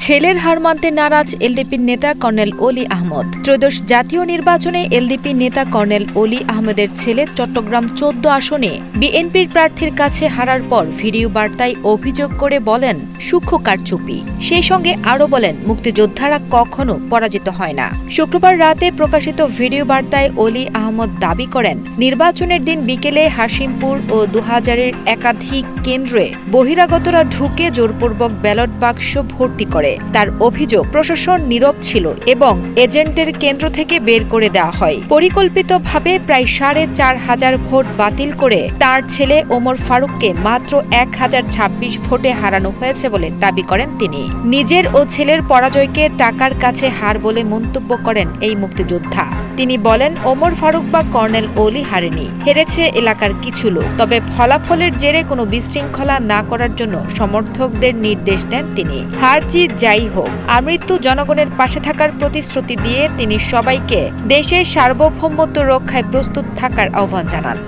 ছেলের হার মানতে নারাজ এলডিপির নেতা কর্নেল অলি আহমদ। ত্রয়োদশ জাতীয় নির্বাচনে এলডিপি নেতা কর্নেল অলি আহমেদের ছেলে চট্টগ্রাম ১৪ আসনে বিএনপির প্রার্থীর কাছে হারার পর ভিডিও বার্তায় অভিযোগ করে বলেন সূক্ষ্ম কারচুপি। সেই সঙ্গে আরও বলেন মুক্তিযোদ্ধারা কখনো পরাজিত হয় না। শুক্রবার রাতে প্রকাশিত ভিডিও বার্তায় অলি আহমদ দাবি করেন নির্বাচনের দিন বিকেলে হাশিমপুর ও ২০০০-এর একাধিক কেন্দ্রে বহিরাগতরা ঢুকে জোরপূর্বক ব্যালট বাক্স ভর্তি করে। তার অভিযোগ প্রশাসন নীরব ছিল এবং এজেন্টদের কেন্দ্র থেকে বের করে দেওয়া হয়। পরিকল্পিতভাবে প্রায় ৪,৫০০ ভোট বাতিল করে তার ছেলে ওমর ফারুককে মাত্র ১,০২৬ ভোটে হারানো হয়েছে বলে দাবি করেন তিনি। নিজের ও ছেলের পরাজয়কে টাকার কাছে হার বলে মন্তব্য করেন এই মুক্তিযোদ্ধা। তিনি বলেন ওমর ফারুক বা কর্নেল অলি হারেনি, হেরেছে এলাকার কিছু লোক। তবে ফলাফলের জেরে কোনো বিশৃঙ্খলা না করার জন্য সমর্থকদের নির্দেশ দেন তিনি। হার জিত যাই হোক, আমৃত্যু জনগণের পাশে থাকার প্রতিশ্রুতি দিয়ে তিনি সবাইকে দেশের সার্বভৌমত্ব রক্ষায় প্রস্তুত থাকার আহ্বান জানান।